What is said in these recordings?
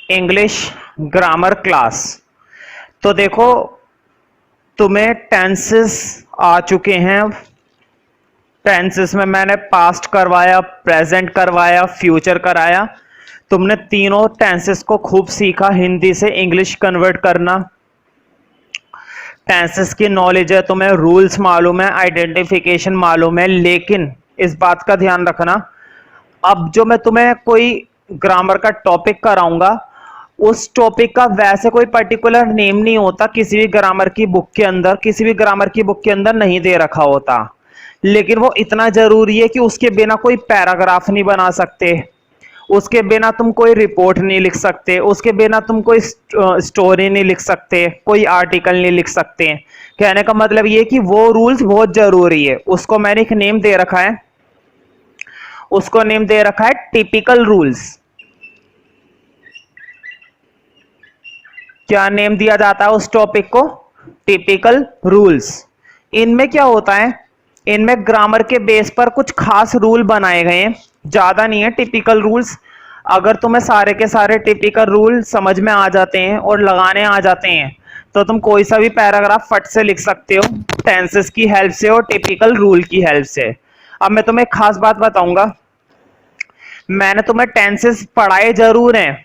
English grammar class. तो देखो, तुम्हें टेंसेस आ चुके हैं। टेंसेस में मैंने पास्ट करवाया, प्रेजेंट करवाया, फ्यूचर कराया। तुमने तीनों टेंसेस को खूब सीखा, हिंदी से इंग्लिश कन्वर्ट करना। टेंसेस की नॉलेज है तुम्हें, रूल्स मालूम है, आइडेंटिफिकेशन मालूम है। लेकिन इस बात का ध्यान रखना, अब जो मैं तुम्हें कोई ग्रामर का टॉपिक कराऊंगा, उस टॉपिक का वैसे कोई पर्टिकुलर नेम नहीं होता। किसी भी ग्रामर की बुक के अंदर, किसी भी ग्रामर की बुक के अंदर नहीं दे रखा होता। लेकिन वो इतना जरूरी है कि उसके बिना कोई पैराग्राफ नहीं बना सकते, उसके बिना तुम कोई रिपोर्ट नहीं लिख सकते, उसके बिना तुम कोई स्टोरी नहीं लिख सकते, कोई आर्टिकल नहीं लिख सकते। कहने का मतलब ये कि वो रूल्स बहुत जरूरी है। उसको मैंने एक नेम दे रखा है, उसको नेम दे रखा है टिपिकल रूल्स। क्या नेम दिया जाता है उस टॉपिक को? Typical rules. इनमें क्या होता है, इनमें ग्रामर के बेस पर कुछ खास रूल बनाए गए हैं, ज्यादा नहीं है टिपिकल रूल्स। अगर तुम्हें सारे के सारे टिपिकल रूल समझ में आ जाते हैं और लगाने आ जाते हैं, तो तुम कोई सा भी पैराग्राफ फट से लिख सकते हो, टेंसेस की हेल्प से और टिपिकल रूल की हेल्प से। अब मैं तुम्हें एक खास बात बताऊंगा, मैंने तुम्हें टेंसेस पढ़ाए जरूर हैं।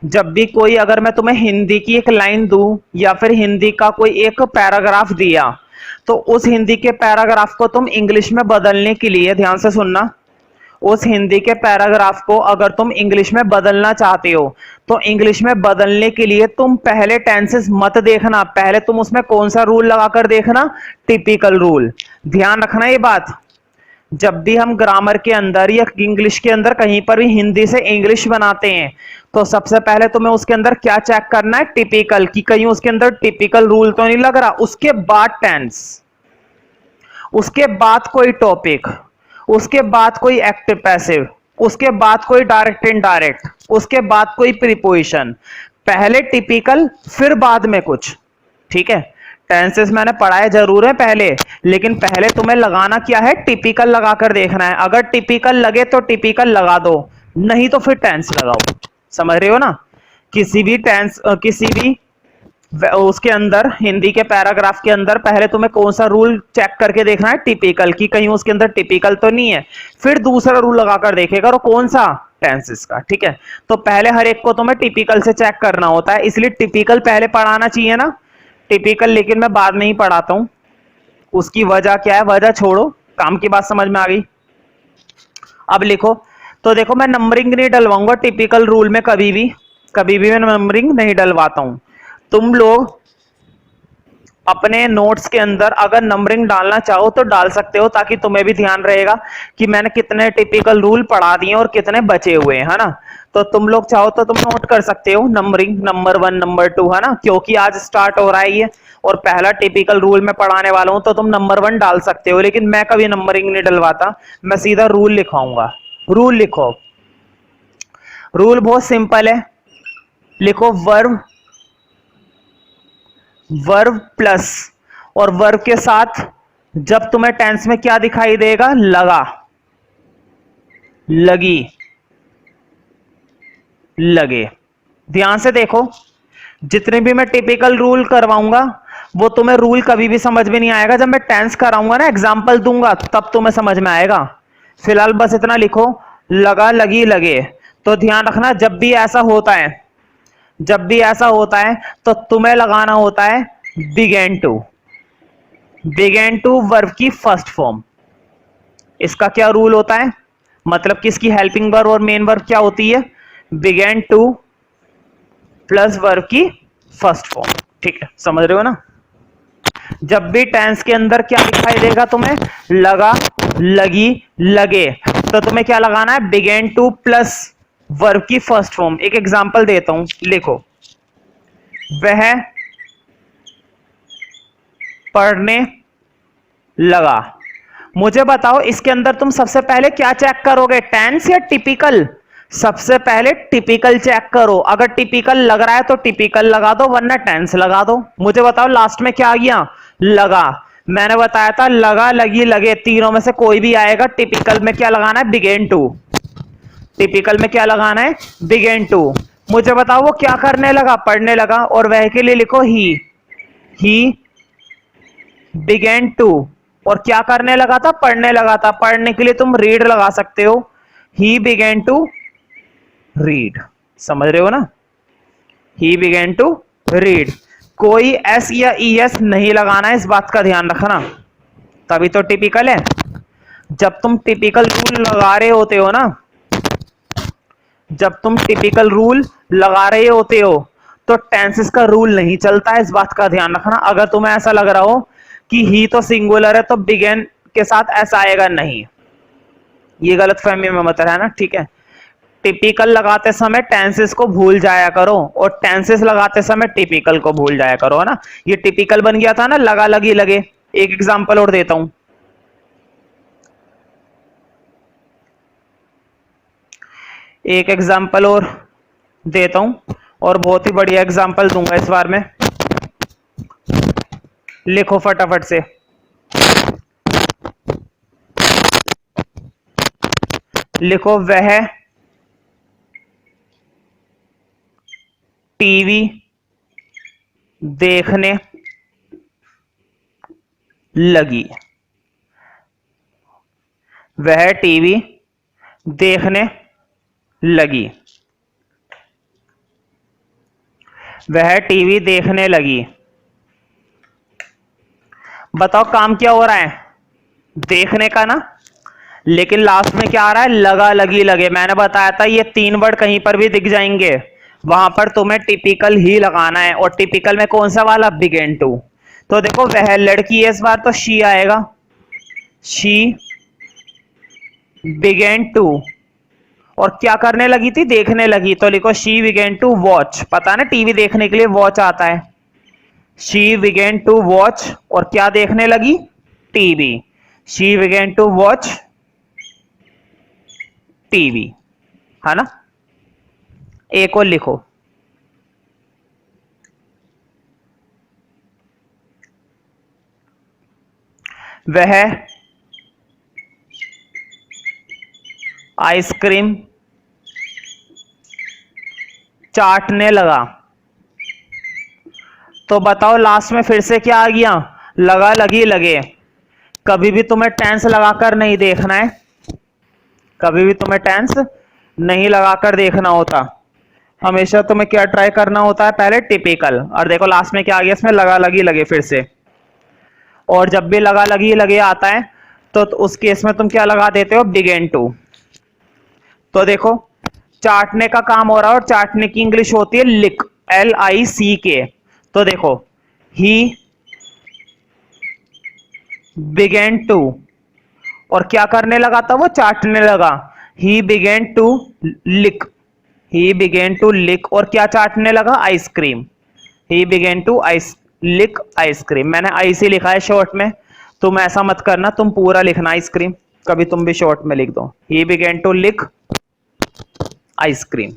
जब भी कोई, अगर मैं तुम्हें हिंदी की एक लाइन दूं या फिर हिंदी का कोई एक पैराग्राफ दिया, तो उस हिंदी के पैराग्राफ को तुम इंग्लिश में बदलने के लिए, ध्यान से सुनना, उस हिंदी के पैराग्राफ को अगर तुम इंग्लिश में बदलना चाहते हो, तो इंग्लिश में बदलने के लिए तुम पहले टेंसेस मत देखना, पहले तुम उसमें कौन सा रूल लगाकर देखना, टिपिकल रूल। ध्यान रखना ये बात। जब भी हम ग्रामर के अंदर या इंग्लिश के अंदर कहीं पर भी हिंदी से इंग्लिश बनाते हैं, तो सबसे पहले तुम्हें उसके अंदर क्या चेक करना है, टिपिकल, कि कहीं उसके अंदर टिपिकल रूल तो नहीं लग रहा। उसके बाद टेंस, उसके बाद कोई टॉपिक, उसके बाद कोई एक्टिव पैसिव, उसके बाद कोई डायरेक्ट इनडायरेक्ट, उसके बाद कोई प्रीपोजिशन। पहले टिपिकल, फिर बाद में कुछ। ठीक है, टेंसेस मैंने पढ़ाए जरूर है पहले, लेकिन पहले तुम्हें लगाना क्या है, टिपिकल लगाकर देखना है। अगर टिपिकल लगे तो टिपिकल लगा दो, नहीं तो फिर टेंस लगाओ। समझ रहे हो ना? किसी भी टेंस, किसी भी उसके अंदर, हिंदी के पैराग्राफ के अंदर पहले तुम्हें कौन सा रूल चेक करके देखना है, टिपिकल, की कहीं उसके अंदर टिपिकल तो नहीं है। फिर दूसरा रूल लगाकर देखेगा, और कौन सा, टेंसेस का। ठीक है, तो पहले हर एक को तुम्हें टिपिकल से चेक करना होता है, इसलिए टिपिकल पहले पढ़ाना चाहिए ना, टिपिकल। लेकिन मैं बाद में ही पढ़ाता हूं। उसकी वजह क्या है, वजह छोड़ो, काम की बात समझ में आ गई। अब लिखो, तो देखो, मैं नंबरिंग नहीं डलवाऊंगा टिपिकल रूल में, कभी भी मैं नंबरिंग नहीं डलवाता हूं। तुम लोग अपने नोट्स के अंदर अगर नंबरिंग डालना चाहो तो डाल सकते हो, ताकि तुम्हें भी ध्यान रहेगा कि मैंने कितने टिपिकल रूल पढ़ा दिए और कितने बचे हुए हैं, है ना। तो तुम लोग चाहो तो तुम नोट कर सकते हो नंबरिंग, नंबर 1, नंबर 2, है ना, क्योंकि आज स्टार्ट हो रहा है ये और पहला टिपिकल रूल में पढ़ाने वाला हूं, तो तुम नंबर 1 डाल सकते हो। लेकिन मैं कभी नंबरिंग नहीं डलवाता, मैं सीधा रूल लिखवाऊंगा। रूल लिखो, रूल बहुत सिंपल है। लिखो, वर्ब, वर्ब प्लस, और वर्ब के साथ जब तुम्हें टेंस में क्या दिखाई देगा, लगा, लगी, लगे। ध्यान से देखो, जितने भी मैं टिपिकल रूल करवाऊंगा, वो तुम्हें रूल कभी भी समझ में नहीं आएगा। जब मैं टेंस कराऊंगा ना, एग्जाम्पल दूंगा, तब तुम्हें समझ में आएगा। फिलहाल बस इतना लिखो, लगा, लगी, लगे। तो ध्यान रखना, जब भी ऐसा होता है, जब भी ऐसा होता है, तो तुम्हें लगाना होता है began to. Began to verb की फर्स्ट फॉर्म। इसका क्या रूल होता है, मतलब कि इसकी हेल्पिंग वर्ब और मेन वर्ब क्या होती है, बिगेन टू प्लस वर्ब की फर्स्ट फॉर्म। ठीक है, समझ रहे हो ना। जब भी टेंस के अंदर क्या दिखाई देगा तुम्हें, लगा, लगी, लगे, तो तुम्हें क्या लगाना है, बिगेन टू प्लस वर्ब की फर्स्ट फॉर्म। एक एग्जांपल देता हूं, लिखो, वह पढ़ने लगा। मुझे बताओ, इसके अंदर तुम सबसे पहले क्या चेक करोगे, टेंस या टिपिकल? सबसे पहले टिपिकल चेक करो। अगर टिपिकल लग रहा है तो टिपिकल लगा दो, वरना टेंस लगा दो। मुझे बताओ, लास्ट में क्या आ गया, लगा। मैंने बताया था लगा, लगी, लगे, तीनों में से कोई भी आएगा। टिपिकल में क्या लगाना है, बिगेन टू। टिपिकल में क्या लगाना है, बिगेन टू। मुझे बताओ वो क्या करने लगा, पढ़ने लगा, और वह के लिए लिखो ही बिगेन टू, और क्या करने लगा था, पढ़ने लगा था, पढ़ने के लिए तुम रीड लगा सकते हो, ही बिगेन टू रीड, समझ रहे हो ना, ही बिगेन टू रीड। कोई एस या ई एस नहीं लगाना है, इस बात का ध्यान रखना, तभी तो टिपिकल है। जब तुम टिपिकल रूल लगा रहे होते हो ना, जब तुम टिपिकल रूल लगा रहे होते हो तो टेंसेस का रूल नहीं चलता है, इस बात का ध्यान रखना। अगर तुम्हें ऐसा लग रहा हो कि ही तो सिंगुलर है तो बिगेन के साथ ऐसा आएगा, नहीं, ये गलत फहमी में मत रहना, ठीक है। टिपिकल लगाते समय टेंसेस को भूल जाया करो, और टेंसेस लगाते समय टिपिकल को भूल जाया करो, है ना। ये टिपिकल बन गया था ना, लगा लगी लगे। एक एग्जांपल और देता हूं, एक एग्जांपल और देता हूं, और बहुत ही बढ़िया एग्जांपल दूंगा इस बार में। लिखो फटाफट से, लिखो वह टीवी देखने लगी, वह टीवी देखने लगी, वह टीवी देखने लगी। बताओ काम क्या हो रहा है, देखने का ना, लेकिन लास्ट में क्या आ रहा है, लगा लगी लगे। मैंने बताया था ये तीन वर्ड कहीं पर भी दिख जाएंगे, वहां पर तुम्हें टिपिकल ही लगाना है, और टिपिकल में कौन सा वाला, बिगेन टू। तो देखो वह लड़की है, इस बार तो शी आएगा, शी बिगेन टू, और क्या करने लगी थी, देखने लगी, तो लिखो शी बिगेन टू वॉच। पता ना टीवी देखने के लिए वॉच आता है, शी बिगेन टू वॉच, और क्या देखने लगी, TV, she began to watch TV, है ना। एक और लिखो, वह आइसक्रीम चाटने लगा। तो बताओ लास्ट में फिर से क्या आ गया, लगा लगी लगे। कभी भी तुम्हें टेंस लगाकर नहीं देखना है, कभी भी तुम्हें टेंस नहीं लगाकर देखना होता, हमेशा तुम्हें क्या ट्राई करना होता है, पहले टिपिकल, और देखो लास्ट में क्या आ गया, इसमें लगा लगी लगे फिर से। और जब भी लगा लगी लगे आता है तो उस केस में तुम क्या लगा देते हो, बिगेन टू। तो देखो चाटने का काम हो रहा है, और चाटने की इंग्लिश होती है लिक, LICK। तो देखो ही बिगेन टू, और क्या करने लगा था, वो चाटने लगा, he began to lick, he began to lick, और क्या चाटने लगा, ice cream, he began to lick ice cream. मैंने आइस ही लिखा है शॉर्ट में, तुम ऐसा मत करना, तुम पूरा लिखना आइसक्रीम, कभी तुम भी शॉर्ट में लिख दो, he began to lick ice cream.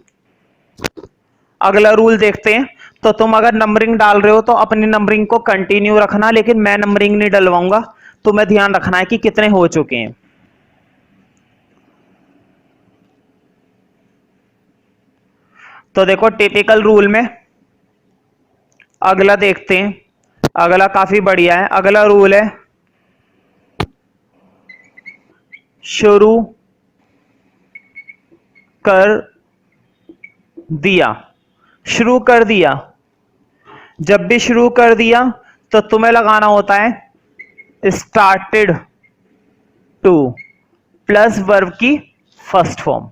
अगला रूल देखते हैं। तो तुम अगर नंबरिंग डाल रहे हो तो अपनी नंबरिंग को कंटिन्यू रखना, लेकिन मैं नंबरिंग नहीं डलवाऊंगा, तुम्हें ध्यान रखना है कि कितने हो चुके हैं। तो देखो टिपिकल रूल में अगला देखते हैं, अगला काफी बढ़िया है। अगला रूल है शुरू कर दिया, शुरू कर दिया। जब भी शुरू कर दिया तो तुम्हें लगाना होता है स्टार्टेड टू प्लस वर्ब की first form,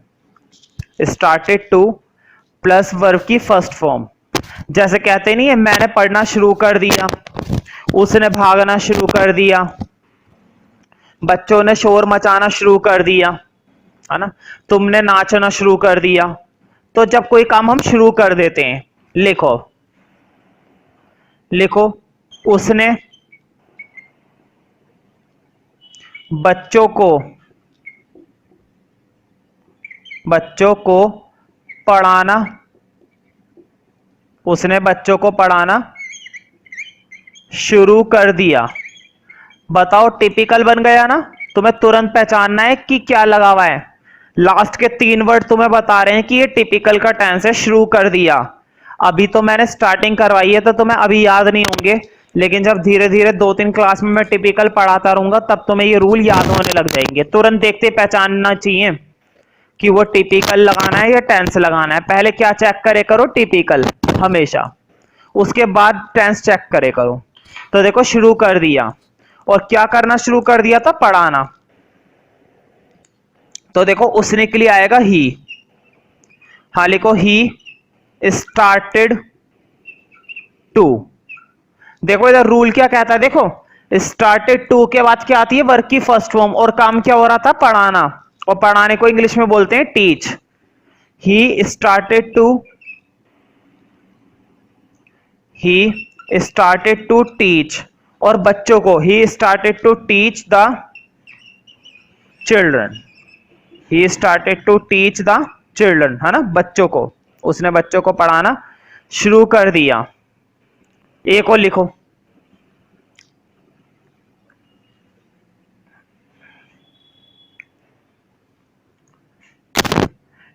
started to plus verb की फर्स्ट फॉर्म। जैसे कहते नहीं है, मैंने पढ़ना शुरू कर दिया, उसने भागना शुरू कर दिया, बच्चों ने शोर मचाना शुरू कर दिया, है ना, तुमने नाचना शुरू कर दिया। तो जब कोई काम हम शुरू कर देते हैं, लिखो, लिखो उसने बच्चों को पढ़ाना, उसने बच्चों को पढ़ाना शुरू कर दिया। बताओ टिपिकल बन गया ना, तुम्हें तुरंत पहचानना है कि क्या लगा हुआ है, लास्ट के 3 वर्ड तुम्हें बता रहे हैं कि ये टिपिकल का टेंस है, शुरू कर दिया। अभी तो मैंने स्टार्टिंग करवाई है तो तुम्हें अभी याद नहीं होंगे, लेकिन जब धीरे धीरे 2-3 क्लास में मैं टिपिकल पढ़ाता रहूंगा तब तुम्हें ये रूल याद होने लग जाएंगे। तुरंत देखते पहचानना चाहिए कि वो टिपिकल लगाना है या टेंस लगाना है। पहले क्या चेक करे करो? टिपिकल हमेशा, उसके बाद टेंस चेक करे करो। तो देखो शुरू कर दिया, और क्या करना शुरू कर दिया था? पढ़ाना। तो देखो उसने के लिए आएगा ही। हाँ लिखो, ही स्टार्टेड टू। देखो इधर रूल क्या कहता है, देखो स्टार्टेड टू के बाद क्या आती है? वर्क की फर्स्ट फॉर्म, और काम क्या हो रहा था? पढ़ाना। और पढ़ाने को इंग्लिश में बोलते हैं teach. He started to teach, और बच्चों को he started to teach the children. He started to teach the children, है ना, बच्चों को। उसने बच्चों को पढ़ाना शुरू कर दिया। एक और लिखो,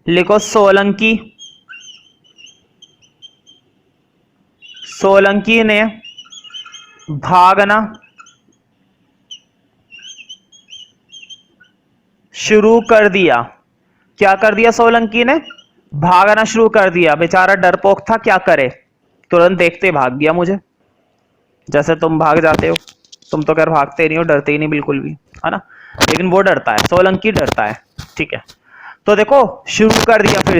लिखो सोलंकी। सोलंकी ने भागना शुरू कर दिया। क्या कर दिया सोलंकी ने? भागना शुरू कर दिया। बेचारा डरपोक था, क्या करे, तुरंत देखते भाग गया मुझे। जैसे तुम भाग जाते हो, तुम तो खैर भागते नहीं हो, डरते ही नहीं बिल्कुल भी, है ना, लेकिन वो डरता है, सोलंकी डरता है। ठीक है, तो देखो शुरू कर दिया, फिर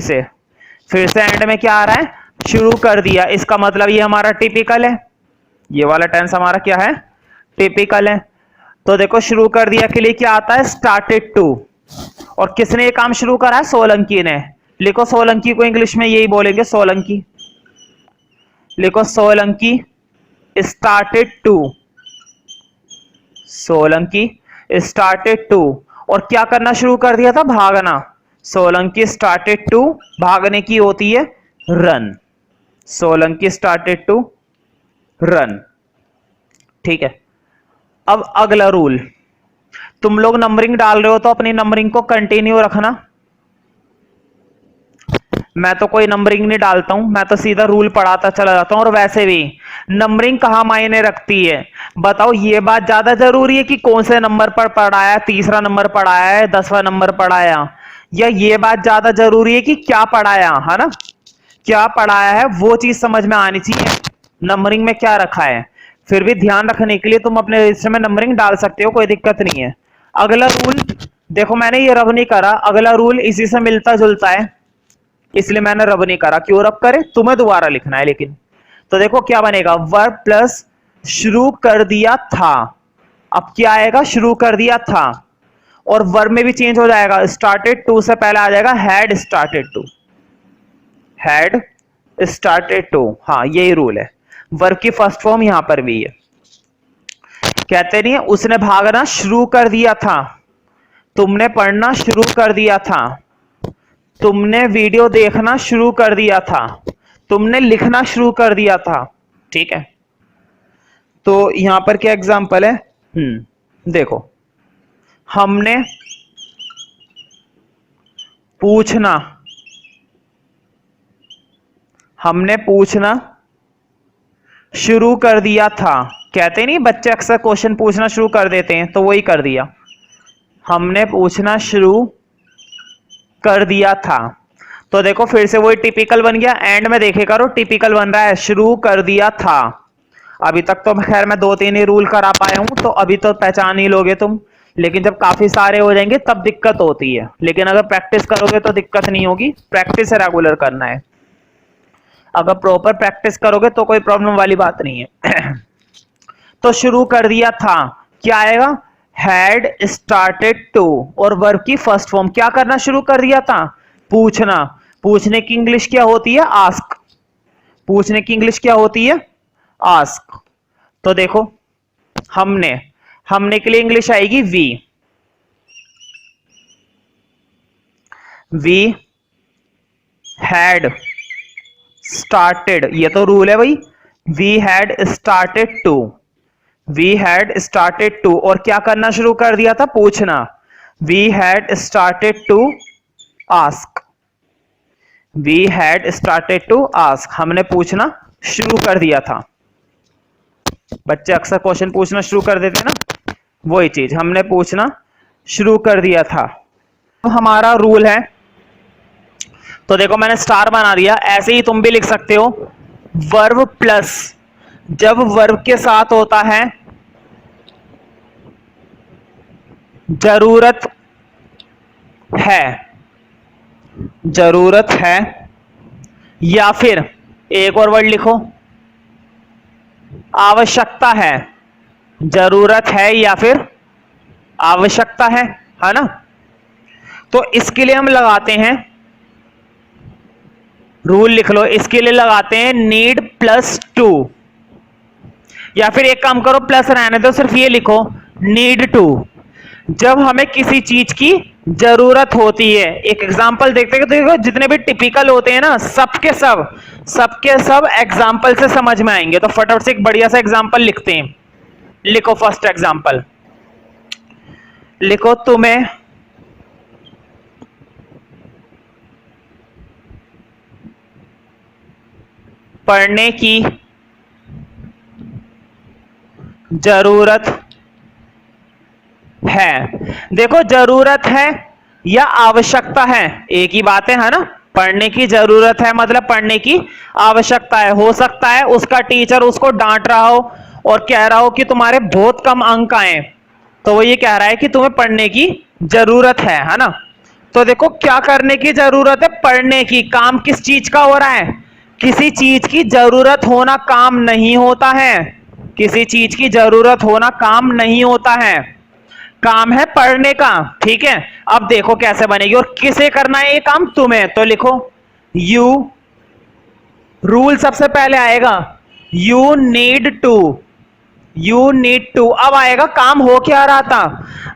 से एंड में क्या आ रहा है? शुरू कर दिया। इसका मतलब ये हमारा टिपिकल है, ये वाला टेंस हमारा क्या है? टिपिकल है। तो देखो शुरू कर दिया के लिए क्या आता है? Started to. और किसने ये काम शुरू करा है? सोलंकी ने। लिखो सोलंकी को इंग्लिश में यही बोलेंगे, सोलंकी। लिखो Solanki started to. Solanki started to, और क्या करना शुरू कर दिया था? भागना। सोलंकी स्टार्टेड टू, भागने की होती है run. Solanki started to run. ठीक है, अब अगला रूल। तुम लोग नंबरिंग डाल रहे हो तो अपनी नंबरिंग को कंटिन्यू रखना। मैं तो कोई नंबरिंग नहीं डालता हूं, मैं तो सीधा रूल पढ़ाता चला जाता हूं। और वैसे भी नंबरिंग कहां मायने रखती है? बताओ, ये बात ज्यादा जरूरी है कि कौन से नंबर पर पढ़ाया, तीसरा नंबर पढ़ाया है, 10वां नंबर पढ़ाया, या ये बात ज्यादा जरूरी है कि क्या पढ़ाया, है ना, क्या पढ़ाया है वो चीज समझ में आनी चाहिए, नंबरिंग में क्या रखा है। फिर भी ध्यान रखने के लिए तुम अपने रजिस्टर में नंबरिंग डाल सकते हो, कोई दिक्कत नहीं है। अगला रूल देखो, मैंने ये रब नहीं करा, अगला रूल इसी से मिलता जुलता है, इसलिए मैंने रब नहीं करा। क्यों रब करे? तुम्हें दोबारा लिखना है लेकिन। तो देखो क्या बनेगा? वर्ब प्लस शुरू कर दिया था। अब क्या आएगा? शुरू कर दिया था। और वर्ब में भी चेंज हो जाएगा, स्टार्टेड टू से पहले आ जाएगा had started to. Had started to, हाँ यही रूल है। वर्ब की फर्स्ट फॉर्म यहां पर भी है। कहते नहीं है, उसने भागना शुरू कर दिया था, तुमने पढ़ना शुरू कर दिया था, तुमने वीडियो देखना शुरू कर दिया था, तुमने लिखना शुरू कर दिया था। ठीक है, तो यहां पर क्या एग्जांपल है? देखो, हमने पूछना शुरू कर दिया था। कहते नहीं बच्चे अक्सर क्वेश्चन पूछना शुरू कर देते हैं, तो वही कर दिया, हमने पूछना शुरू कर दिया था। तो देखो फिर से वही टिपिकल बन गया। एंड में देखे करो, टिपिकल बन रहा है, शुरू कर दिया था। अभी तक तो खैर मैं 2-3 ही रूल करा पाया हूं, तो अभी तो पहचान ही लोगे तुम, लेकिन जब काफी सारे हो जाएंगे तब दिक्कत होती है। लेकिन अगर प्रैक्टिस करोगे तो दिक्कत नहीं होगी, प्रैक्टिस रेगुलर करना है। अगर प्रॉपर प्रैक्टिस करोगे तो कोई प्रॉब्लम वाली बात नहीं है। तो शुरू कर दिया था, क्या आएगा? हैड स्टार्टेड टू, और वर्ब की फर्स्ट फॉर्म। क्या करना शुरू कर दिया था? पूछना। पूछने की इंग्लिश क्या होती है? आस्क। पूछने की इंग्लिश क्या होती है? आस्क। तो देखो, हमने के लिए इंग्लिश आएगी वी हैड स्टार्टेड, ये तो रूल है भाई, वी हैड स्टार्टेड टू, और क्या करना शुरू कर दिया था? पूछना। We had started to ask, we had started to ask, हमने पूछना शुरू कर दिया था। बच्चे अक्सर क्वेश्चन पूछना शुरू कर देते हैं ना, वही चीज, हमने पूछना शुरू कर दिया था। तो हमारा रूल है, तो देखो मैंने स्टार बना दिया, ऐसे ही तुम भी लिख सकते हो। वर्ब प्लस, जब वर्ब के साथ होता है जरूरत है, जरूरत है, या फिर एक और वर्ड लिखो, आवश्यकता है, जरूरत है या फिर आवश्यकता है ना। तो इसके लिए हम लगाते हैं, रूल लिख लो, इसके लिए लगाते हैं नीड प्लस टू, या फिर एक काम करो प्लस रहने दो, सिर्फ ये लिखो नीड टू। जब हमें किसी चीज की जरूरत होती है, एक एग्जांपल देखते हैं, देखो जितने भी टिपिकल होते हैं ना, सबके सब एग्जांपल से समझ में आएंगे। तो फटाफट से एक बढ़िया सा एग्जांपल लिखते हैं। लिखो फर्स्ट एग्जांपल, लिखो तुम्हें पढ़ने की जरूरत है। देखो जरूरत है या आवश्यकता है, एक ही बात है ना। पढ़ने की जरूरत है मतलब पढ़ने की आवश्यकता है। हो सकता है उसका टीचर उसको डांट रहा हो और कह रहा हो कि तुम्हारे बहुत कम अंक आए, तो वो ये कह रहा है कि तुम्हें पढ़ने की जरूरत है ना। तो देखो क्या करने की जरूरत है, पढ़ने की। काम किस चीज का हो रहा है, किसी चीज की जरूरत होना काम नहीं होता है, किसी चीज की जरूरत होना काम नहीं होता है, काम है पढ़ने का। ठीक है, अब देखो कैसे बनेगी और किसे करना है ये काम, तुम्हें। तो लिखो यू, रूल सबसे पहले आएगा you need to, you need to. अब आएगा काम हो क्या रहा था,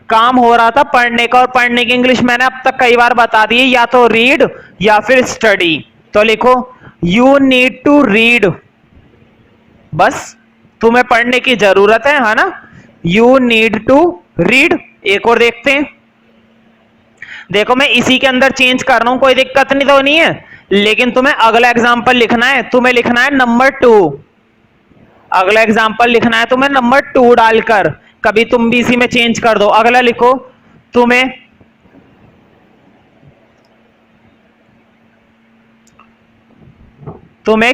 काम हो रहा था पढ़ने का, और पढ़ने की इंग्लिश मैंने अब तक कई बार बता दी है, या तो रीड या फिर स्टडी। तो लिखो यू नीड टू रीड, बस तुम्हें पढ़ने की जरूरत है ना। You need to read. एक और देखते हैं, देखो मैं इसी के अंदर चेंज कर रहा हूं, कोई दिक्कत नहीं तो नहीं है, लेकिन तुम्हें अगला एग्जांपल लिखना है, तुम्हें लिखना है नंबर 2। अगला एग्जांपल लिखना है तुम्हें नंबर 2 डालकर, कभी तुम भी इसी में चेंज कर दो। अगला लिखो तुम्हें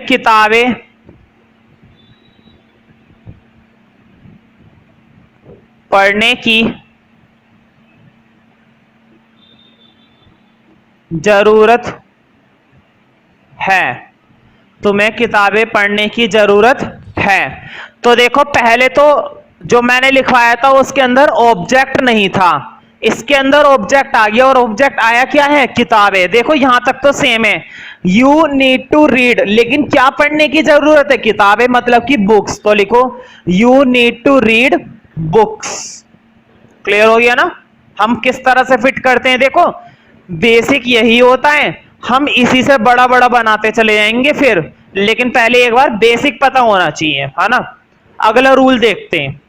किताबें पढ़ने की जरूरत है, तुम्हें किताबें पढ़ने की जरूरत है। तो देखो पहले तो जो मैंने लिखवाया था उसके अंदर ऑब्जेक्ट नहीं था, इसके अंदर ऑब्जेक्ट आ गया, और ऑब्जेक्ट आया क्या है, किताबें। देखो यहां तक तो सेम है, यू नीड टू रीड, लेकिन क्या पढ़ने की जरूरत है, किताबें मतलब कि बुक्स। तो लिखो you need to read books. Clear हो गया ना, हम किस तरह से फिट करते हैं। देखो बेसिक यही होता है, हम इसी से बड़ा बड़ा बनाते चले जाएंगे फिर, लेकिन पहले एक बार बेसिक पता होना चाहिए, है ना। अगला रूल देखते हैं,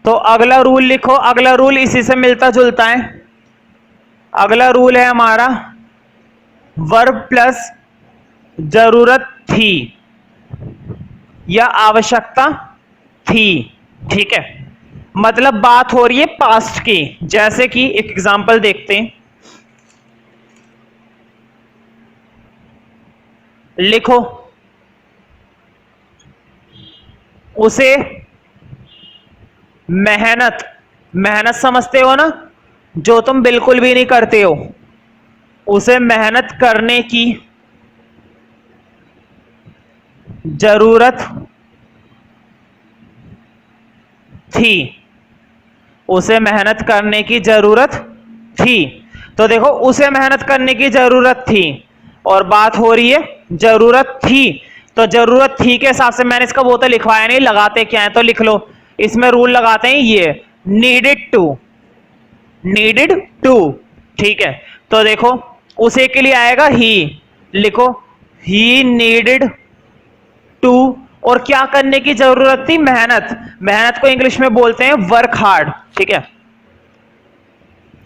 तो अगला रूल लिखो, अगला रूल इसी से मिलता जुलता है। अगला रूल है हमारा वर्ब प्लस जरूरत थी या आवश्यकता थी। ठीक है, मतलब बात हो रही है पास्ट की। जैसे कि एक एग्जांपल देखते हैं, लिखो उसे मेहनत, मेहनत समझते हो ना, जो तुम बिल्कुल भी नहीं करते हो, उसे मेहनत करने की जरूरत थी, उसे मेहनत करने की जरूरत थी। तो देखो उसे मेहनत करने की जरूरत थी और बात हो रही है जरूरत थी, तो जरूरत थी के हिसाब से मैंने इसका वो तो लिखवाया नहीं, लगाते क्या है तो लिख लो, इसमें रूल लगाते हैं ये नीडेड टू, नीडेड टू। ठीक है, तो देखो उसे के लिए आएगा ही, लिखो ही नीडेड टू और क्या करने की जरूरत थी? मेहनत। मेहनत को इंग्लिश में बोलते हैं वर्क हार्ड, ठीक है।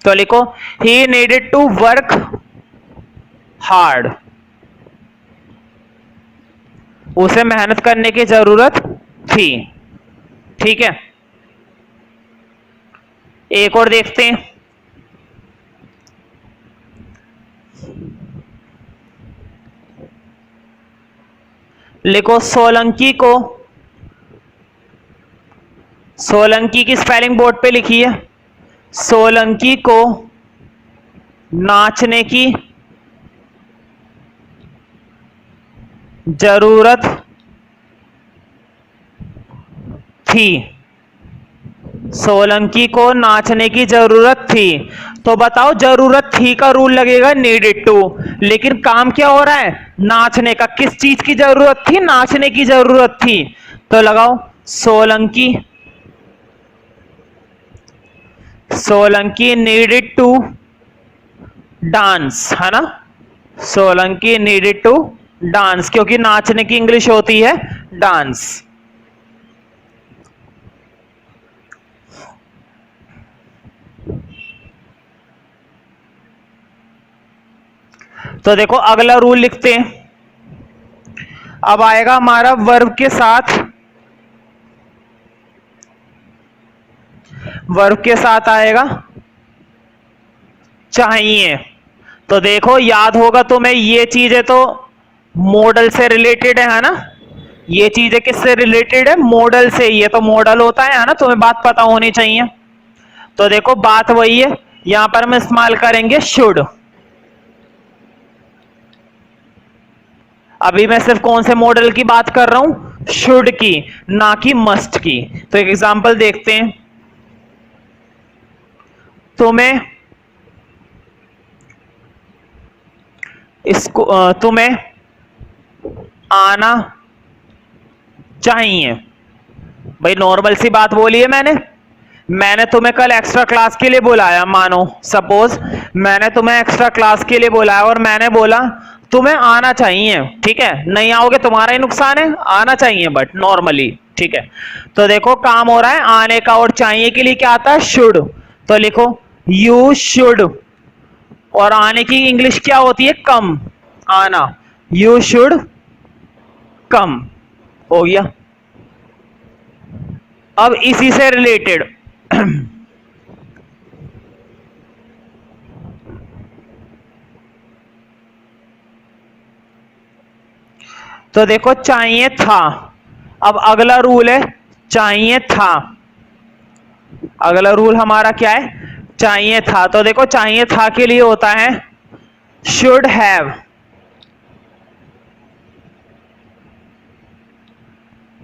तो लिखो he needed to work hard, उसे मेहनत करने की जरूरत थी, ठीक है। एक और देखते हैं। लिखो सोलंकी की स्पेलिंग बोर्ड पे लिखी है। सोलंकी को नाचने की जरूरत थी। सोलंकी को नाचने की जरूरत थी। तो बताओ, जरूरत थी का रूल लगेगा नीडेड टू, लेकिन काम क्या हो रहा है? नाचने का। किस चीज की जरूरत थी? नाचने की जरूरत थी। तो लगाओ सोलंकी नीडेड टू डांस, है ना। सोलंकी नीडेड टू डांस, क्योंकि नाचने की इंग्लिश होती है डांस। तो देखो अगला रूल लिखते हैं। अब आएगा हमारा वर्ब के साथ आएगा चाहिए। तो देखो याद होगा तुम्हें, ये चीजें तो मॉडल से रिलेटेड है ना। ये चीजें किससे रिलेटेड है? मॉडल से। ये तो मॉडल होता है ना, तुम्हें बात पता होनी चाहिए। तो देखो बात वही है, यहां पर हम इस्तेमाल करेंगे शुड। अभी मैं सिर्फ कौन से मॉडल की बात कर रहा हूं? शुड की, ना कि मस्ट की। तो एक एग्जांपल देखते हैं। तुम्हें आना चाहिए। भाई नॉर्मल सी बात बोली है मैंने तुम्हें कल एक्स्ट्रा क्लास के लिए बुलाया, मानो सपोज मैंने तुम्हें एक्स्ट्रा क्लास के लिए बुलाया और मैंने बोला तुम्हें आना चाहिए, ठीक है। नहीं आओगे तुम्हारा ही नुकसान है, आना चाहिए बट नॉर्मली, ठीक है। तो देखो काम हो रहा है आने का, और चाहिए के लिए क्या आता है? शुड। तो लिखो यू शुड, और आने की इंग्लिश क्या होती है? कम। आना, यू शुड कम, हो गया। अब इसी से रिलेटेड तो देखो चाहिए था। अब अगला रूल है चाहिए था। अगला रूल हमारा क्या है? चाहिए था। तो देखो चाहिए था के लिए होता है शुड हैव।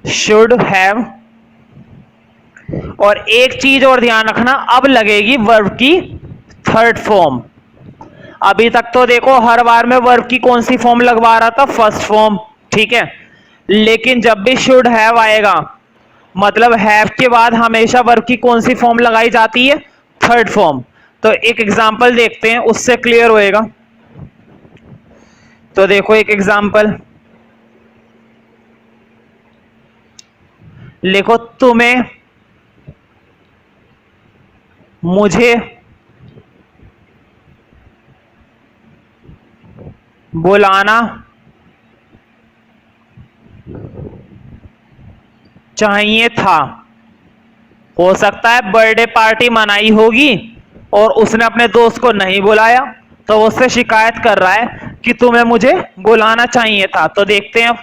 Should have. और एक चीज और ध्यान रखना, अब लगेगी वर्ब की थर्ड फॉर्म। अभी तक तो देखो हर बार में वर्ब की कौन सी फॉर्म लगवा रहा था? फर्स्ट फॉर्म, ठीक है। लेकिन जब भी शुड हैव आएगा, मतलब हैव के बाद हमेशा वर्ब की कौन सी फॉर्म लगाई जाती है? Third form. तो एक एग्जांपल देखते हैं, उससे क्लियर होएगा। तो देखो एक एग्जांपल लिखो, तुम्हें मुझे बुलाना चाहिए था। हो सकता है बर्थडे पार्टी मनाई होगी और उसने अपने दोस्त को नहीं बुलाया, तो वो उससे शिकायत कर रहा है कि तुम्हें मुझे बुलाना चाहिए था। तो देखते हैं,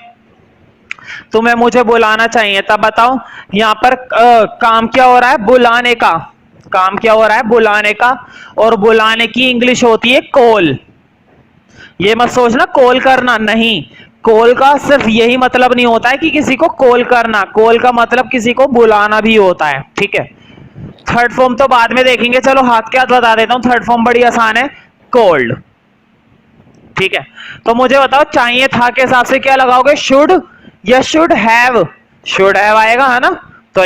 तुम्हें मुझे बुलाना चाहिए था। बताओ यहां पर काम क्या हो रहा है? बुलाने का। काम क्या हो रहा है? बुलाने का। और बुलाने की इंग्लिश होती है कॉल। ये मत सोचना कॉल करना, नहीं। कॉल का सिर्फ यही मतलब नहीं होता है कि किसी को कॉल करना, कॉल का मतलब किसी को बुलाना भी होता है, ठीक है। थर्ड फॉर्म तो बाद में देखेंगे, चलो हाथ के हाथ बता देता हूं। थर्ड फॉर्म बड़ी आसान है, कॉल्ड, ठीक है। तो मुझे बताओ चाहिए था के हिसाब से क्या लगाओगे? शुड या शुड हैव? शुड हैव आएगा, है ना। तो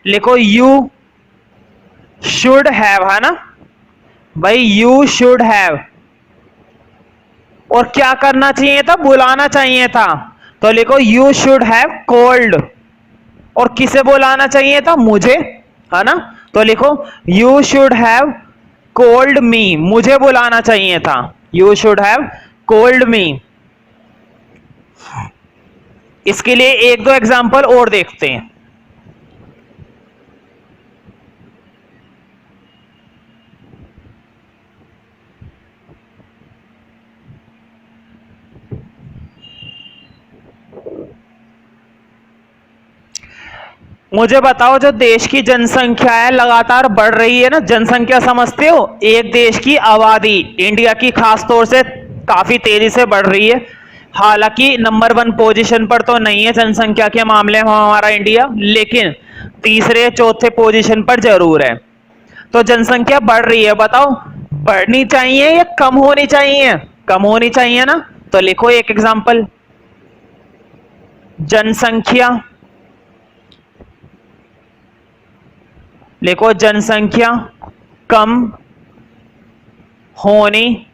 लिखो यू शुड हैव, है ना भाई, यू शुड हैव। और क्या करना चाहिए था? बुलाना चाहिए था। तो लिखो यू शुड हैव कॉल्ड, और किसे बुलाना चाहिए था? मुझे, है ना? तो लिखो you should have called me, मुझे बुलाना चाहिए था। You should have called me. इसके लिए एक दो एग्जांपल और देखते हैं। मुझे बताओ, जो देश की जनसंख्या है लगातार बढ़ रही है ना, जनसंख्या समझते हो? एक देश की आबादी इंडिया की खास तौर से काफी तेजी से बढ़ रही है। हालांकि नंबर 1 पोजीशन पर तो नहीं है जनसंख्या के मामले में हमारा इंडिया, लेकिन तीसरे चौथे पोजीशन पर जरूर है। तो जनसंख्या बढ़ रही है, बताओ बढ़नी चाहिए या कम होनी चाहिए? कम होनी चाहिए ना। तो लिखो एक एग्जांपल, जनसंख्या, लिखो जनसंख्या कम होनी,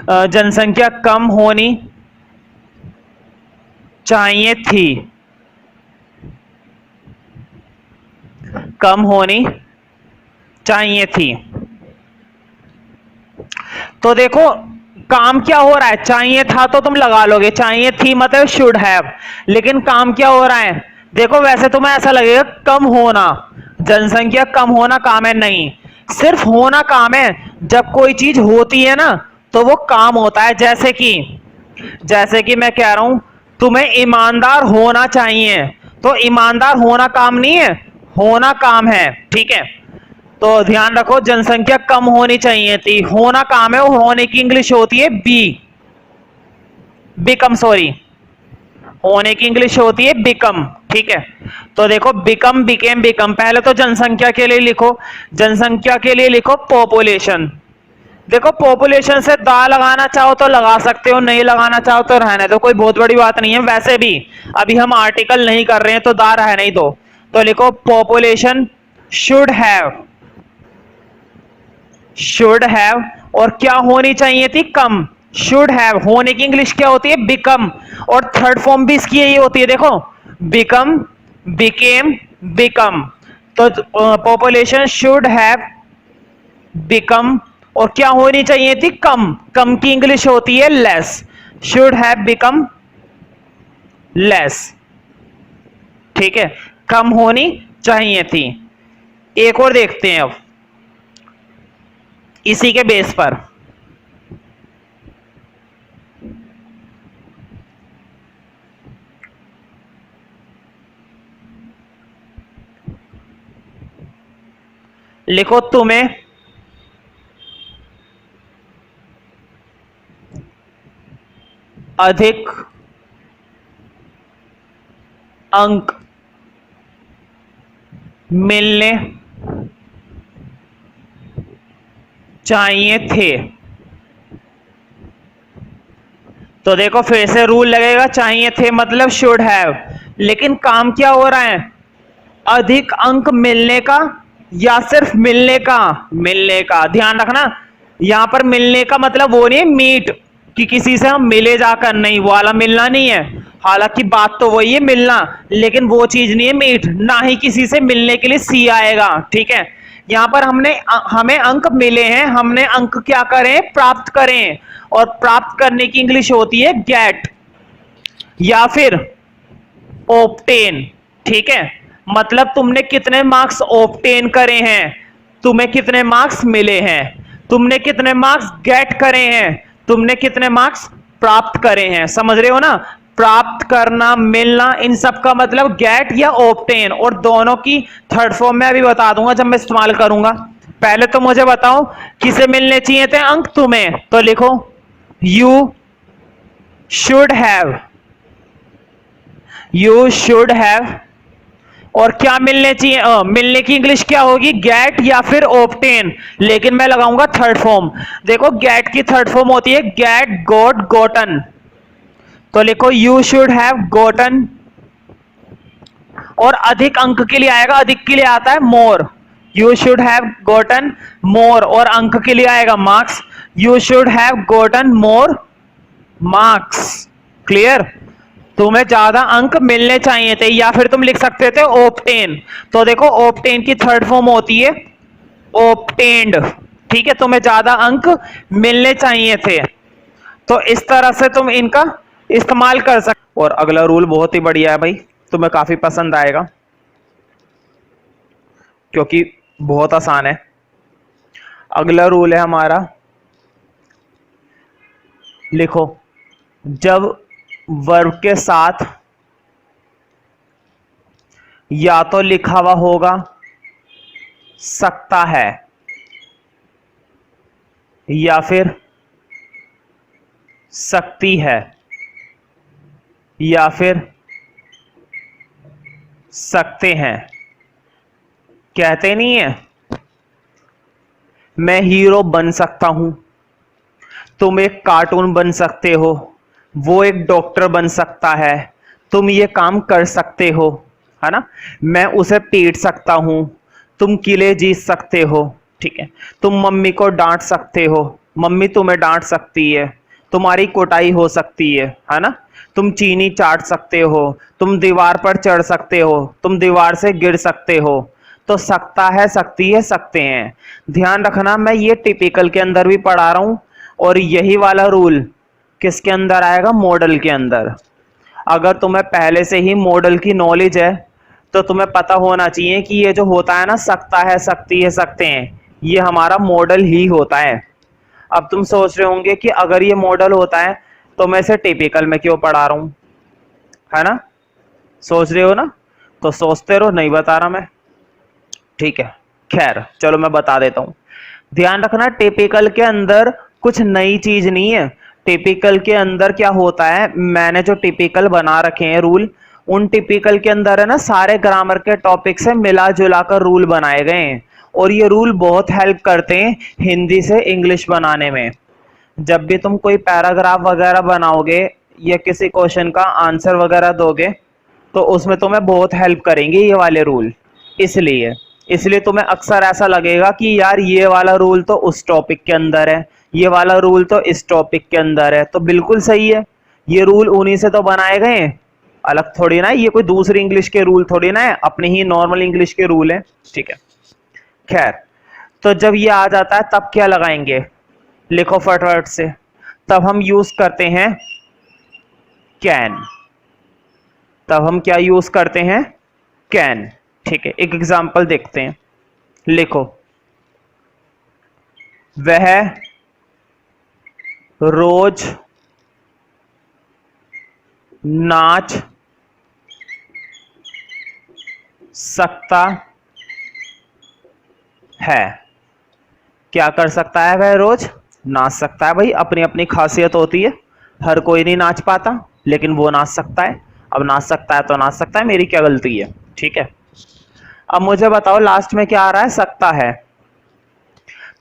जनसंख्या कम होनी चाहिए थी, कम होनी चाहिए थी। तो देखो काम क्या हो रहा है, चाहिए था तो तुम लगा लोगे, चाहिए थी मतलब शुड हैव, लेकिन काम क्या हो रहा है? देखो वैसे तुम्हें ऐसा लगेगा कम होना, जनसंख्या कम होना काम है, नहीं, सिर्फ होना काम है। जब कोई चीज होती है ना तो वो काम होता है। जैसे कि मैं कह रहा हूं तुम्हें ईमानदार होना चाहिए, तो ईमानदार होना काम नहीं है, होना काम है, ठीक है? तो ध्यान रखो जनसंख्या कम होनी चाहिए थी, होना काम है, वो होने की इंग्लिश होती है बिकम, सॉरी, होने की इंग्लिश होती है बिकम, ठीक है? तो देखो बिकम, बिकेम, बिकम, पहले तो जनसंख्या के लिए लिखो, जनसंख्या के लिए लिखो पॉपुलेशन। देखो पॉपुलेशन से दा लगाना चाहो तो लगा सकते हो, नहीं लगाना चाहो तो रहने दो, कोई बहुत बड़ी बात नहीं है। वैसे भी अभी हम आर्टिकल नहीं कर रहे हैं तो दा रहने ही दो। तो लिखो population should have, should have, और क्या होनी चाहिए थी? कम। शुड हैव होने की इंग्लिश क्या होती है? बिकम, और थर्ड फॉर्म भी इसकी यही होती है, देखो बिकम, बिकेम, बिकम। तो पॉपुलेशन शुड हैव बिकम, और क्या होनी चाहिए थी? कम, कम की इंग्लिश होती है less, should have become less, ठीक है? कम होनी चाहिए थी। एक और देखते हैं अब इसी के बेस पर। लिखो तुम्हें अधिक अंक मिलने चाहिए थे। तो देखो फिर से रूल लगेगा, चाहिए थे मतलब शुड हैव, लेकिन काम क्या हो रहा है? अधिक अंक मिलने का या सिर्फ मिलने का? मिलने का, ध्यान रखना यहां पर मिलने का मतलब वो नहीं है मीट कि किसी से हम मिले जाकर, नहीं, वो वाला मिलना नहीं है। हालांकि बात तो वही है मिलना, लेकिन वो चीज नहीं है मीट, ना ही किसी से मिलने के लिए सी आएगा, ठीक है? यहां पर हमें अंक मिले हैं, हमने अंक क्या करें? प्राप्त करें, और प्राप्त करने की इंग्लिश होती है गेट या फिर ऑब्टेन, ठीक है? मतलब तुमने कितने मार्क्स ऑब्टेन करे हैं, तुम्हें कितने मार्क्स मिले हैं, तुमने कितने मार्क्स गेट करे हैं, तुमने कितने मार्क्स प्राप्त करे हैं। समझ रहे हो ना? प्राप्त करना, मिलना, इन सब का मतलब गेट या ऑब्टेन, और दोनों की थर्ड फॉर्म में अभी बता दूंगा जब मैं इस्तेमाल करूंगा। पहले तो मुझे बताओ किसे मिलने चाहिए थे अंक? तुम्हें। तो लिखो you should have, you should have, और क्या मिलने चाहिए? मिलने की इंग्लिश क्या होगी? गेट या फिर ऑब्टेन, लेकिन मैं लगाऊंगा थर्ड फॉर्म। देखो गेट की थर्ड फॉर्म होती है गेट, गोट, गोटन। तो लिखो यू शुड हैव गोटन, और अधिक अंक के लिए आएगा, अधिक के लिए आता है मोर, यू शुड हैव गोटन मोर, और अंक के लिए आएगा marks, you should have Gotan more marks. Clear? तुम्हें ज्यादा अंक मिलने चाहिए थे, या फिर तुम लिख सकते थे ऑब्टेन। तो देखो ऑब्टेन की थर्ड फॉर्म होती है ऑब्टेन्ड। ठीक है, तुम्हें ज्यादा अंक मिलने चाहिए थे। तो इस तरह से तुम इनका इस्तेमाल कर सकते। और अगला रूल बहुत ही बढ़िया है भाई, तुम्हें काफी पसंद आएगा क्योंकि बहुत आसान है। अगला रूल है हमारा, लिखो, जब वर्ब के साथ या तो लिखा हुआ होगा सकता है, या फिर सकती है, या फिर सकते हैं, कहते नहीं है मैं हीरो बन सकता हूं, तुम एक कार्टून बन सकते हो, वो एक डॉक्टर बन सकता है, तुम ये काम कर सकते हो, है ना। मैं उसे पीट सकता हूं, तुम किले जीत सकते हो। ठीक है, तुम मम्मी को डांट सकते हो, मम्मी तुम्हें डांट सकती है, तुम्हारी कुटाई हो सकती है ना। तुम चीनी चाट सकते हो, तुम दीवार पर चढ़ सकते हो, तुम दीवार से गिर सकते हो। तो सकता है, सकती है, सकते हैं। ध्यान रखना, मैं ये टिपिकल के अंदर भी पढ़ा रहा हूं, और यही वाला रूल किसके अंदर आएगा? मॉडल के अंदर। अगर तुम्हें पहले से ही मॉडल की नॉलेज है तो तुम्हें पता होना चाहिए कि ये जो होता है ना, सकता है, सकती है, सकते हैं, ये हमारा मॉडल ही होता है। अब तुम सोच रहे होंगे कि अगर ये मॉडल होता है तो मैं इसे टिपिकल में क्यों पढ़ा रहा हूं, है ना। सोच रहे हो ना, तो सोचते रहो, नहीं बता रहा मैं। ठीक है, खैर चलो मैं बता देता हूं। ध्यान रखना, टिपिकल के अंदर कुछ नई चीज नहीं है। टिपिकल के अंदर क्या होता है, मैंने जो टिपिकल बना रखे हैं रूल, उन टिपिकल के अंदर है ना सारे ग्रामर के टॉपिक से मिला जुला कर रूल बनाए गए हैं। और ये रूल बहुत हेल्प करते हैं हिंदी से इंग्लिश बनाने में। जब भी तुम कोई पैराग्राफ वगैरह बनाओगे या किसी क्वेश्चन का आंसर वगैरह दोगे, तो उसमें तुम्हें बहुत हेल्प करेंगे ये वाले रूल। इसलिए इसलिए तुम्हें अक्सर ऐसा लगेगा कि यार ये वाला रूल तो उस टॉपिक के अंदर है, ये वाला रूल तो इस टॉपिक के अंदर है। तो बिल्कुल सही है, ये रूल उन्हीं से तो बनाए गए हैं, अलग थोड़ी ना है, ये कोई दूसरी इंग्लिश के रूल थोड़ी ना है, अपने ही नॉर्मल इंग्लिश के रूल है। ठीक है, खैर, तो जब ये आ जाता है तब क्या लगाएंगे? लिखो फटाफट से। तब हम यूज करते हैं कैन। तब हम क्या यूज करते हैं? कैन। ठीक है, एक एग्जांपल देखते हैं। लिखो, वह रोज नाच सकता है। क्या कर सकता है? वह रोज नाच सकता है। भाई अपनी अपनी खासियत होती है, हर कोई नहीं नाच पाता, लेकिन वो नाच सकता है। अब नाच सकता है तो नाच सकता है, मेरी क्या गलती है? ठीक है, अब मुझे बताओ लास्ट में क्या आ रहा है? सकता है।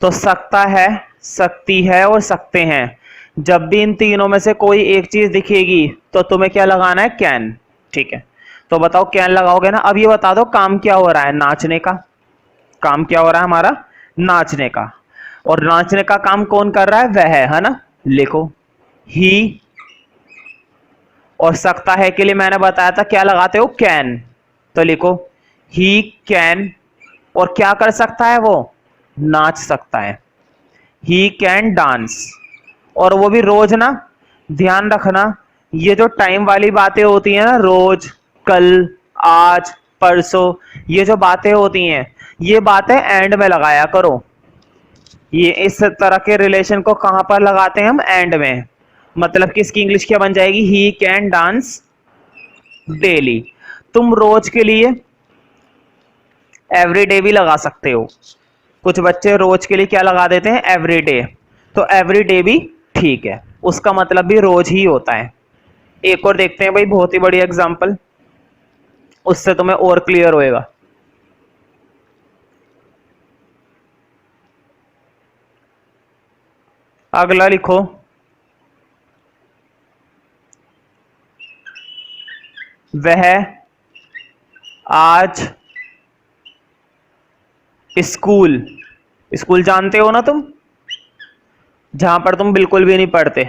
तो सकता है, सकती है और सकते हैं, जब भी इन तीनों में से कोई एक चीज दिखेगी तो तुम्हें क्या लगाना है? कैन। ठीक है, तो बताओ कैन लगाओगे ना। अब ये बता दो काम क्या हो रहा है? नाचने का। काम क्या हो रहा है हमारा? नाचने का। और नाचने का काम कौन कर रहा है? वह है ना। लिखो, ही। और सकता है के लिए मैंने बताया था क्या लगाते हो? कैन। तो लिखो, ही कैन। और क्या कर सकता है वो? नाच सकता है। He can dance. और वो भी रोज ना। ध्यान रखना, ये जो टाइम वाली बातें होती है ना, रोज, कल, आज, परसों, ये जो बातें होती हैं, ये बातें एंड में लगाया करो। ये इस तरह के रिलेशन को कहां पर लगाते हैं हम? एंड में। मतलब कि इसकी इंग्लिश क्या बन जाएगी? He can dance daily. तुम रोज के लिए एवरीडे भी लगा सकते हो। कुछ बच्चे रोज के लिए क्या लगा देते हैं? एवरीडे। तो एवरीडे भी ठीक है, उसका मतलब भी रोज ही होता है। एक और देखते हैं भाई, बहुत ही बड़ी एग्जांपल, उससे तुम्हें और क्लियर होएगा। अगला लिखो, वह आज स्कूल। स्कूल जानते हो ना तुम, जहां पर तुम बिल्कुल भी नहीं पढ़ते।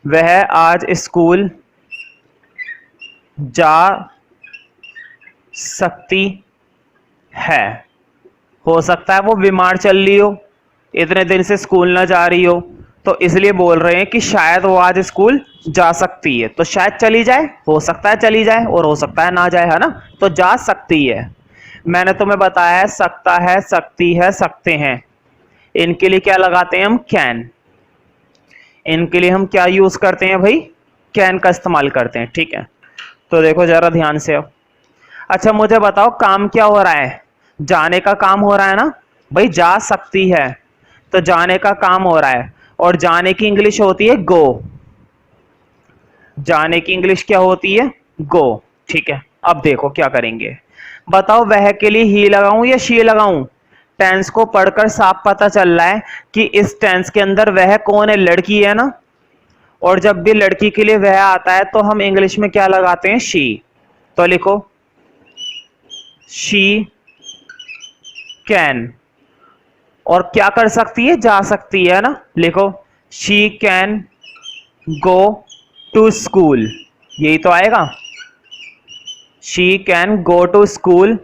वह आज स्कूल जा सकती है। हो सकता है वो बीमार चल रही हो, इतने दिन से स्कूल ना जा रही हो, तो इसलिए बोल रहे हैं कि शायद वो आज स्कूल जा सकती है। तो शायद चली जाए, हो सकता है चली जाए, और हो सकता है ना जाए, है ना। तो जा सकती है। मैंने तुम्हें बताया है सकता है, सकती है, सकते हैं, इनके लिए क्या लगाते हैं हम? कैन। इनके लिए हम क्या यूज करते हैं भाई? कैन का इस्तेमाल करते हैं। ठीक है, तो देखो जरा ध्यान से अब। अच्छा मुझे बताओ काम क्या हो रहा है? जाने का काम हो रहा है ना भाई। जा सकती है तो जाने का काम हो रहा है, और जाने की इंग्लिश होती है गो। जाने की इंग्लिश क्या होती है? गो। ठीक है, अब देखो क्या करेंगे। बताओ वह के लिए ही लगाऊं या शी लगाऊं? टेंस को पढ़कर साफ पता चल रहा है कि इस टेंस के अंदर वह कौन है? लड़की है ना। और जब भी लड़की के लिए वह आता है तो हम इंग्लिश में क्या लगाते हैं? शी। तो लिखो शी कैन। और क्या कर सकती है? जा सकती है ना। लिखो she can go to school. यही तो आएगा, she can go to school.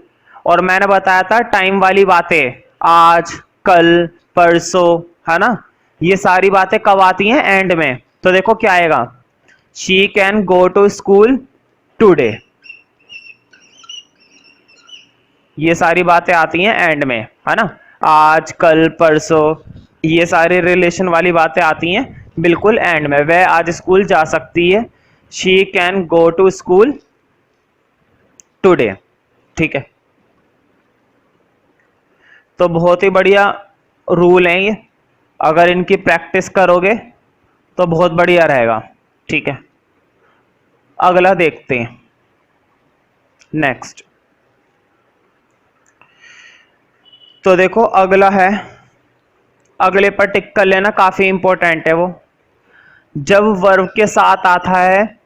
और मैंने बताया था टाइम वाली बातें, आज, कल, परसों, है ना। ये सारी बातें कब आती हैं? एंड में। तो देखो क्या आएगा, she can go to school today. ये सारी बातें आती हैं एंड में, है ना। आज, कल, परसों, ये सारे रिलेशन वाली बातें आती हैं बिल्कुल एंड में। वह आज स्कूल जा सकती है, she can go to school today. ठीक है, तो बहुत ही बढ़िया रूल है ये, अगर इनकी प्रैक्टिस करोगे तो बहुत बढ़िया रहेगा। ठीक है, अगला देखते हैं, नेक्स्ट। तो देखो अगला है, अगले पर टिक कर लेना, काफी इंपॉर्टेंट है वो। जब वर्ब के साथ आता है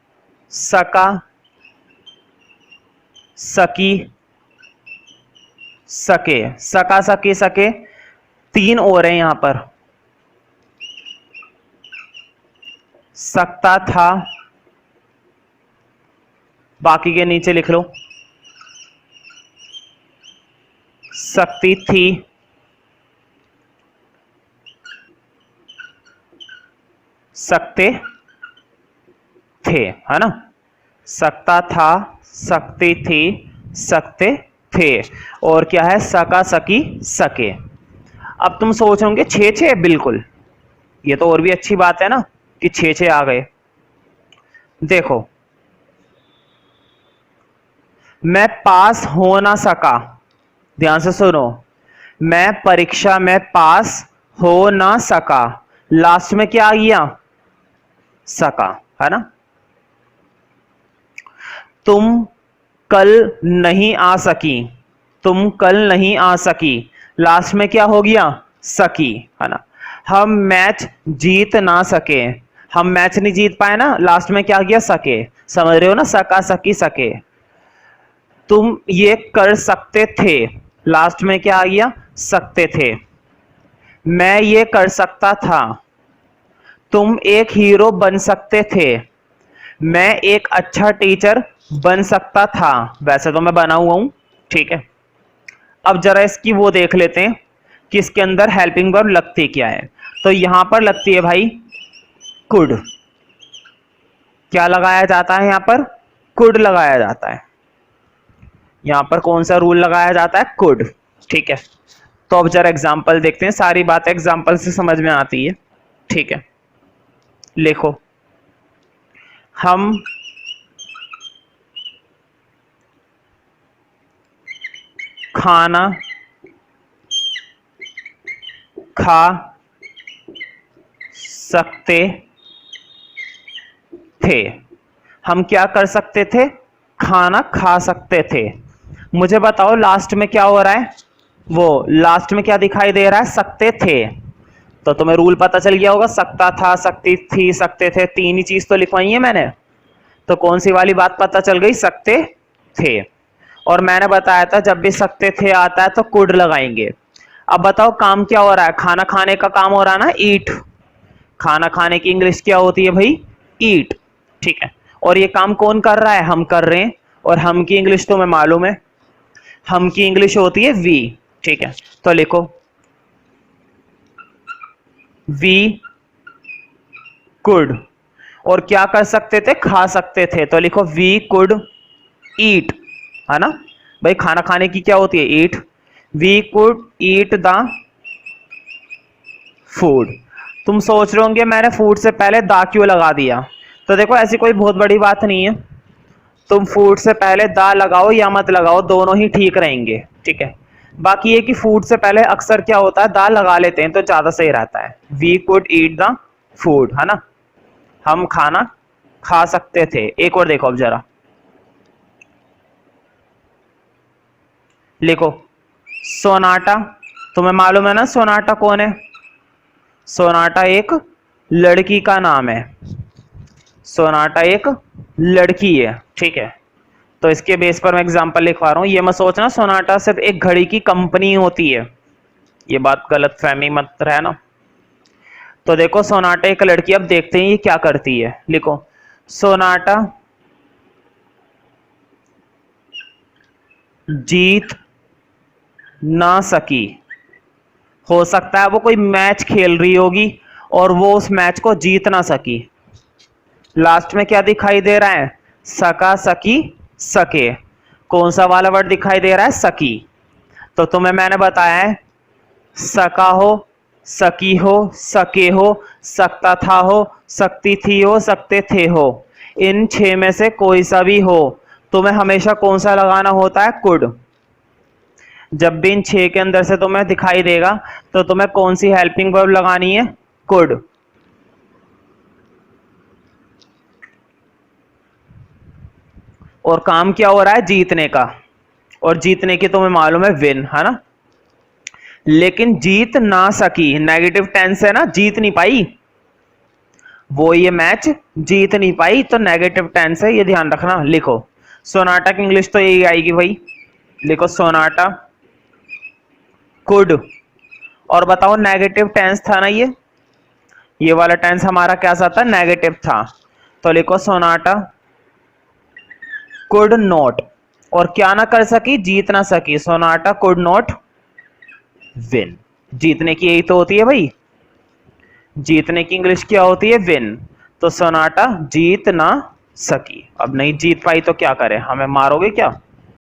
सका, सकी, सके, सका, सकी, सके, तीन और हैं यहां पर। सकता था, बाकी के नीचे लिख लो, सकती थी, सकते थे, है ना। सकता था, सकती थी, सकते थे, और क्या है? सका, सकी, सके। अब तुम सोच होंगे छे छे, बिल्कुल, ये तो और भी अच्छी बात है ना कि छे छे आ गए। देखो मैं पास हो ना सका, ध्यान से सुनो, मैं परीक्षा में पास हो ना सका, लास्ट में क्या आ गया? सका, है ना। तुम कल नहीं आ सकी, तुम कल नहीं आ सकी, लास्ट में क्या हो गया? सकी, है ना। हम मैच जीत ना सके, हम मैच नहीं जीत पाए ना, लास्ट में क्या गया? सके। समझ रहे हो ना, सका, सकी, सके। तुम ये कर सकते थे, लास्ट में क्या आ गया? सकते थे। मैं ये कर सकता था, तुम एक हीरो बन सकते थे, मैं एक अच्छा टीचर बन सकता था, वैसे तो मैं बना हुआ हूं। ठीक है, अब जरा इसकी वो देख लेते हैं कि इसके अंदर हेल्पिंग वर्ब लगती क्या है। तो यहां पर लगती है भाई कुड। क्या लगाया जाता है यहां पर? कुड लगाया जाता है। यहां पर कौन सा रूल लगाया जाता है? कुड। ठीक है, तो अब जरा एग्जांपल देखते हैं, सारी बातें एग्जांपल से समझ में आती है। ठीक है, लिखो हम खाना खा सकते थे। हम क्या कर सकते थे? खाना खा सकते थे। मुझे बताओ लास्ट में क्या हो रहा है? वो लास्ट में क्या दिखाई दे रहा है? सकते थे। तो तुम्हें रूल पता चल गया होगा, सकता था, सकती थी, सकते थे, तीन ही चीज तो लिखवाई है मैंने। तो कौन सी वाली बात पता चल गई? सकते थे। और मैंने बताया था जब भी सकते थे आता है तो कुड लगाएंगे। अब बताओ काम क्या हो रहा है? खाना खाने का काम हो रहा है ना, ईट। खाना खाने की इंग्लिश क्या होती है भाई? ईट, ठीक है। और ये काम कौन कर रहा है? हम कर रहे हैं। और हम की इंग्लिश तुम्हें मालूम है, हम की इंग्लिश होती है वी, ठीक है। तो लिखो वी कुड, और क्या कर सकते थे? खा सकते थे। तो लिखो वी कुड ईट, है ना भाई, खाना खाने की क्या होती है? Eat. We could eat the food. तुम सोच रहे होंगे मैंने फूड से पहले दा क्यों लगा दिया? तो देखो ऐसी कोई बहुत बड़ी बात नहीं है, तुम फूड से पहले दा लगाओ या मत लगाओ, दोनों ही ठीक रहेंगे, ठीक है। बाकी ये कि फूड से पहले अक्सर क्या होता है, दा लगा लेते हैं तो ज्यादा सही रहता है। We could eat the food, है ना, हम खाना खा सकते थे। एक और देखो अब जरा, लिखो सोनाटा। तुम्हें मालूम है ना सोनाटा कौन है? सोनाटा एक लड़की का नाम है, सोनाटा एक लड़की है, ठीक है। तो इसके बेस पर मैं एग्जांपल लिखवा रहा हूं, ये मत सोचना सोनाटा सिर्फ एक घड़ी की कंपनी होती है, ये बात गलत फहमी मत रहना। तो देखो सोनाटा एक लड़की, अब देखते हैं ये क्या करती है। लिखो सोनाटा जीत ना सकी। हो सकता है वो कोई मैच खेल रही होगी और वो उस मैच को जीत ना सकी। लास्ट में क्या दिखाई दे रहा है? सका, सकी, सके। कौन सा वाला वर्ड दिखाई दे रहा है? सकी। तो तुम्हें मैंने बताया है सका हो, सकी हो, सके हो, सकता था हो, सकती थी हो, सकते थे हो। इन 6 में से कोई सा भी हो, तुम्हें हमेशा कौन सा लगाना होता है? कुड। जब भी इन 6 के अंदर से तुम्हें दिखाई देगा तो तुम्हें कौन सी हेल्पिंग वर्ब लगानी है? कुड। और काम क्या हो रहा है? जीतने का। और जीतने की तुम्हें मालूम है विन, है ना। लेकिन जीत ना सकी, नेगेटिव टेंस है ना, जीत नहीं पाई, वो ये मैच जीत नहीं पाई, तो नेगेटिव टेंस है, ये ध्यान रखना। लिखो सोनाटा की इंग्लिश तो यही आएगी भाई, लिखो सोनाटा कुड। और बताओ नेगेटिव टेंस था ना ये वाला टेंस हमारा क्या सा था? नेगेटिव था। तो लिखो सोनाटा कुड नॉट, और क्या ना कर सकी? जीत ना सकी। Sonata could not win. जीतने की यही तो होती है भाई, जीतने की इंग्लिश क्या होती है? विन। तो सोनाटा जीत ना सकी। अब नहीं जीत पाई तो क्या करें? हमें मारोगे क्या?